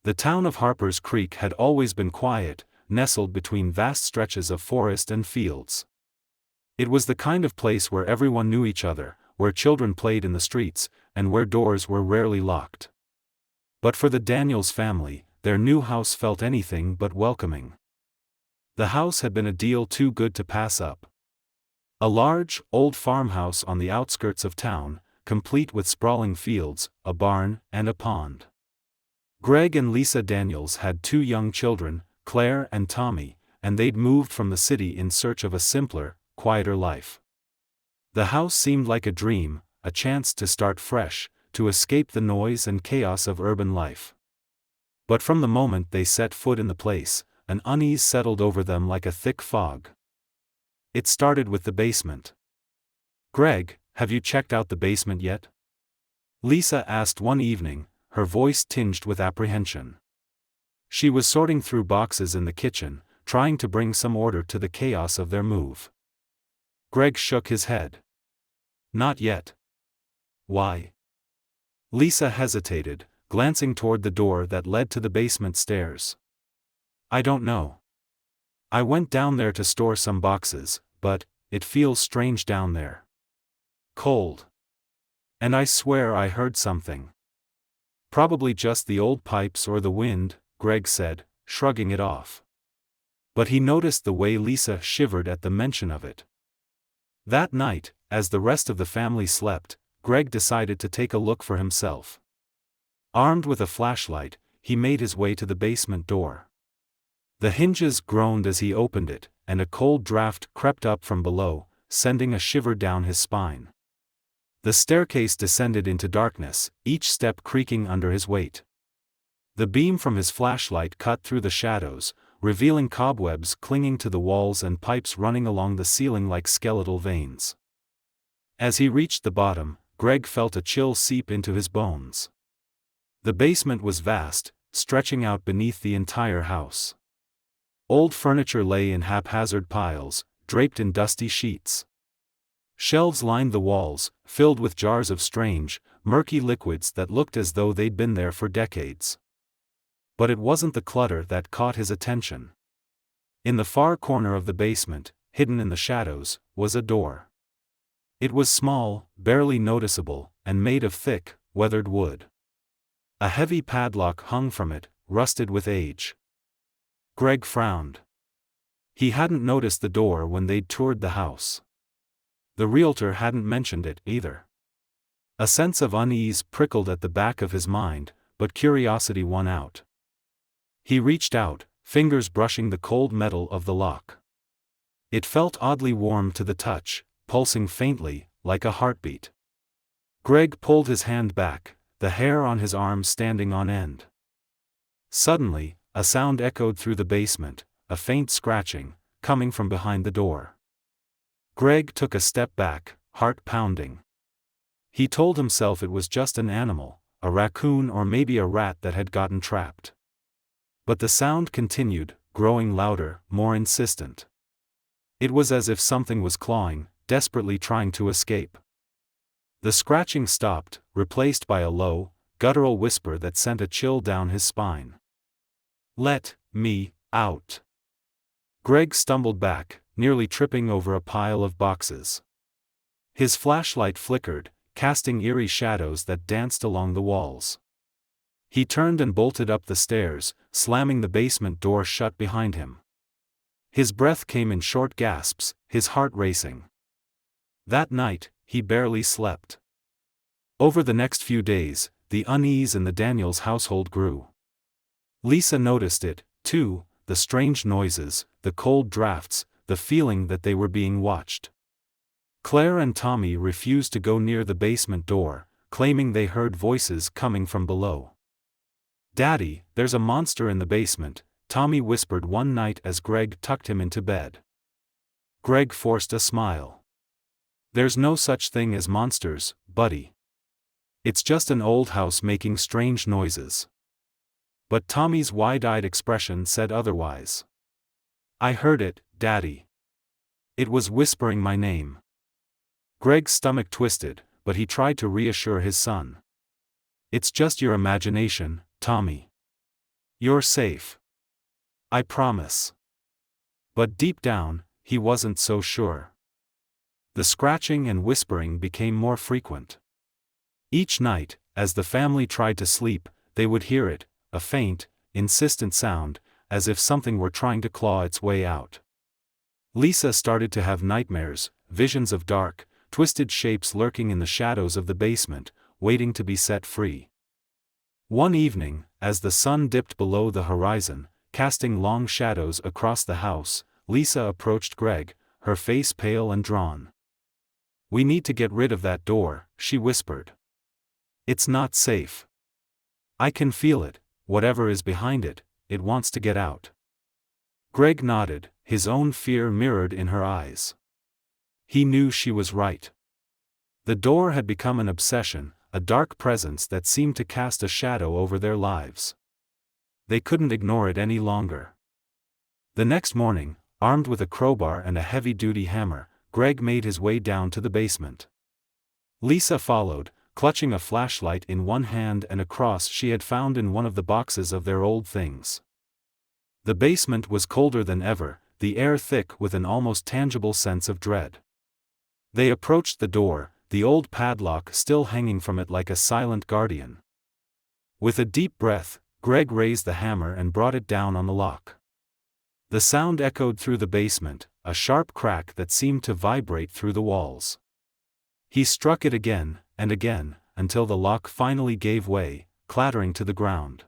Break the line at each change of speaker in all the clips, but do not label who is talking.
The town of Harper's Creek had always been quiet, nestled between vast stretches of forest and fields. It was the kind of place where everyone knew each other, where children played in the streets, and where doors were rarely locked. But for the Daniels family, their new house felt anything but welcoming. The house had been a deal too good to pass up. A large, old farmhouse on the outskirts of town, complete with sprawling fields, a barn, and a pond. Greg and Lisa Daniels had 2 young children, Claire and Tommy, and they'd moved from the city in search of a simpler, quieter life. The house seemed like a dream, a chance to start fresh, to escape the noise and chaos of urban life. But from the moment they set foot in the place, an unease settled over them like a thick fog. It started with the basement. "Greg, have you checked out the basement yet?" Lisa asked one evening, her voice tinged with apprehension. She was sorting through boxes in the kitchen, trying to bring some order to the chaos of their move. Greg shook his head. "Not yet." "Why?" Lisa hesitated, glancing toward the door that led to the basement stairs. "I don't know. I went down there to store some boxes, but it feels strange down there. Cold. And I swear I heard something." "Probably just the old pipes or the wind," Greg said, shrugging it off. But he noticed the way Lisa shivered at the mention of it. That night, as the rest of the family slept, Greg decided to take a look for himself. Armed with a flashlight, he made his way to the basement door. The hinges groaned as he opened it, and a cold draft crept up from below, sending a shiver down his spine. The staircase descended into darkness, each step creaking under his weight. The beam from his flashlight cut through the shadows, revealing cobwebs clinging to the walls and pipes running along the ceiling like skeletal veins. As he reached the bottom, Greg felt a chill seep into his bones. The basement was vast, stretching out beneath the entire house. Old furniture lay in haphazard piles, draped in dusty sheets. Shelves lined the walls, filled with jars of strange, murky liquids that looked as though they'd been there for decades. But it wasn't the clutter that caught his attention. In the far corner of the basement, hidden in the shadows, was a door. It was small, barely noticeable, and made of thick, weathered wood. A heavy padlock hung from it, rusted with age. Greg frowned. He hadn't noticed the door when they'd toured the house. The realtor hadn't mentioned it either. A sense of unease prickled at the back of his mind, but curiosity won out. He reached out, fingers brushing the cold metal of the lock. It felt oddly warm to the touch, pulsing faintly, like a heartbeat. Greg pulled his hand back, the hair on his arm standing on end. Suddenly, a sound echoed through the basement, a faint scratching, coming from behind the door. Greg took a step back, heart pounding. He told himself it was just an animal, a raccoon or maybe a rat that had gotten trapped. But the sound continued, growing louder, more insistent. It was as if something was clawing, desperately trying to escape. The scratching stopped, replaced by a low, guttural whisper that sent a chill down his spine. "Let me out." Greg stumbled back, nearly tripping over a pile of boxes. His flashlight flickered, casting eerie shadows that danced along the walls. He turned and bolted up the stairs, slamming the basement door shut behind him. His breath came in short gasps, his heart racing. That night, he barely slept. Over the next few days, the unease in the Daniels household grew. Lisa noticed it, too, the strange noises, the cold drafts, the feeling that they were being watched. Claire and Tommy refused to go near the basement door, claiming they heard voices coming from below. "Daddy, there's a monster in the basement," Tommy whispered one night as Greg tucked him into bed. Greg forced a smile. "There's no such thing as monsters, buddy. It's just an old house making strange noises." But Tommy's wide-eyed expression said otherwise. "I heard it, Daddy. It was whispering my name." Greg's stomach twisted, but he tried to reassure his son. "It's just your imagination, Tommy. You're safe. I promise. But deep down, he wasn't so sure. The scratching and whispering became more frequent. Each night, as the family tried to sleep, they would hear it, a faint, insistent sound, as if something were trying to claw its way out. Lisa started to have nightmares, visions of dark, twisted shapes lurking in the shadows of the basement, waiting to be set free. One evening, as the sun dipped below the horizon, casting long shadows across the house, Lisa approached Greg, her face pale and drawn. "We need to get rid of that door," she whispered. "It's not safe. I can feel it, whatever is behind it, it wants to get out." Greg nodded, his own fear mirrored in her eyes. He knew she was right. The door had become an obsession, a dark presence that seemed to cast a shadow over their lives. They couldn't ignore it any longer. The next morning, armed with a crowbar and a heavy-duty hammer, Greg made his way down to the basement. Lisa followed, clutching a flashlight in one hand and a cross she had found in one of the boxes of their old things. The basement was colder than ever, the air thick with an almost tangible sense of dread. They approached the door, the old padlock still hanging from it like a silent guardian. With a deep breath, Greg raised the hammer and brought it down on the lock. The sound echoed through the basement, a sharp crack that seemed to vibrate through the walls. He struck it again, and again, until the lock finally gave way, clattering to the ground.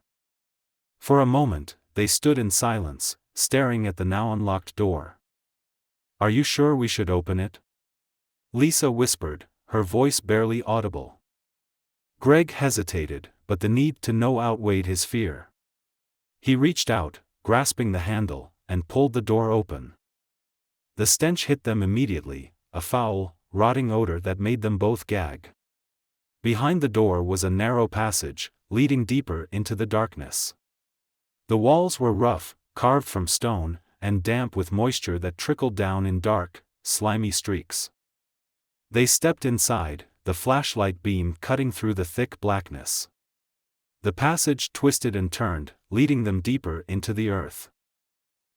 For a moment, they stood in silence, staring at the now unlocked door. "Are you sure we should open it?" Lisa whispered, her voice barely audible. Greg hesitated, but the need to know outweighed his fear. He reached out, grasping the handle, and pulled the door open. The stench hit them immediately, a foul, rotting odor that made them both gag. Behind the door was a narrow passage, leading deeper into the darkness. The walls were rough, carved from stone, and damp with moisture that trickled down in dark, slimy streaks. They stepped inside, the flashlight beam cutting through the thick blackness. The passage twisted and turned, leading them deeper into the earth.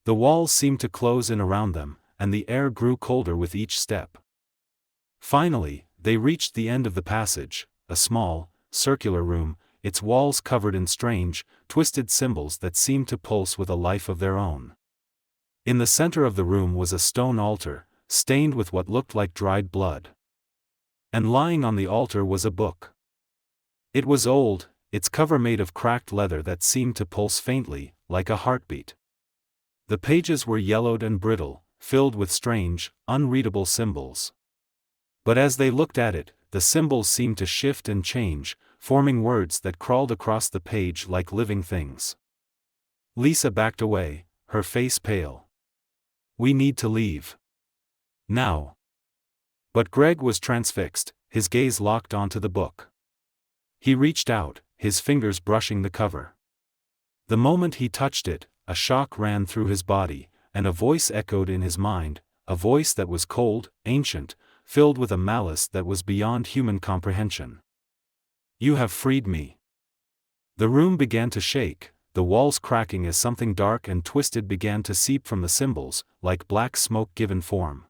The walls seemed to close in around them, and the air grew colder with each step. Finally, they reached the end of the passage, a small, circular room, its walls covered in strange, twisted symbols that seemed to pulse with a life of their own. In the center of the room was a stone altar, stained with what looked like dried blood. And lying on the altar was a book. It was old, its cover made of cracked leather that seemed to pulse faintly, like a heartbeat. The pages were yellowed and brittle, filled with strange, unreadable symbols. But as they looked at it, the symbols seemed to shift and change, forming words that crawled across the page like living things. Lisa backed away, her face pale. "We need to leave. Now." But Greg was transfixed, his gaze locked onto the book. He reached out, his fingers brushing the cover. The moment he touched it, a shock ran through his body, and a voice echoed in his mind, a voice that was cold, ancient, filled with a malice that was beyond human comprehension. "You have freed me." The room began to shake, the walls cracking as something dark and twisted began to seep from the symbols, like black smoke given form.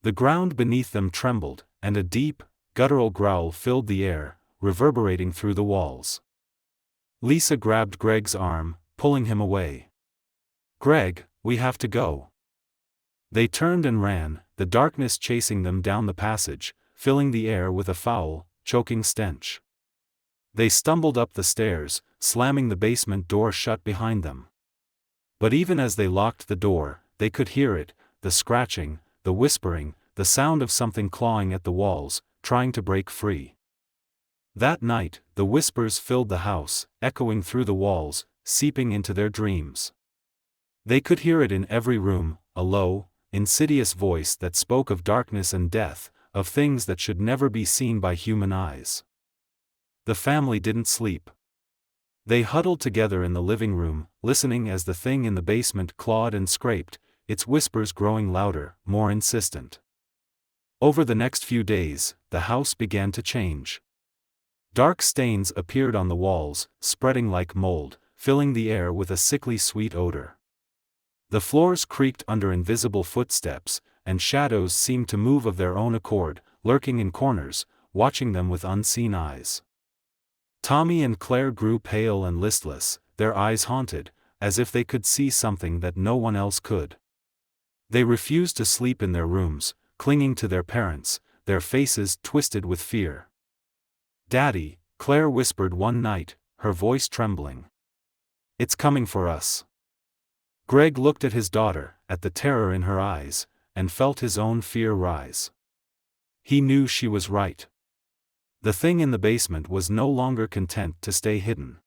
The ground beneath them trembled, and a deep, guttural growl filled the air, reverberating through the walls. Lisa grabbed Greg's arm, pulling him away. "Greg, we have to go." They turned and ran, the darkness chasing them down the passage, filling the air with a foul, choking stench. They stumbled up the stairs, slamming the basement door shut behind them. But even as they locked the door, they could hear it, the scratching, the whispering, the sound of something clawing at the walls, trying to break free. That night, the whispers filled the house, echoing through the walls, seeping into their dreams. They could hear it in every room, a low, insidious voice that spoke of darkness and death, of things that should never be seen by human eyes. The family didn't sleep. They huddled together in the living room, listening as the thing in the basement clawed and scraped, its whispers growing louder, more insistent. Over the next few days, the house began to change. Dark stains appeared on the walls, spreading like mold, filling the air with a sickly sweet odor. The floors creaked under invisible footsteps, and shadows seemed to move of their own accord, lurking in corners, watching them with unseen eyes. Tommy and Claire grew pale and listless, their eyes haunted, as if they could see something that no one else could. They refused to sleep in their rooms, clinging to their parents, their faces twisted with fear. "Daddy," Claire whispered one night, her voice trembling. "It's coming for us." Greg looked at his daughter, at the terror in her eyes, and felt his own fear rise. He knew she was right. The thing in the basement was no longer content to stay hidden.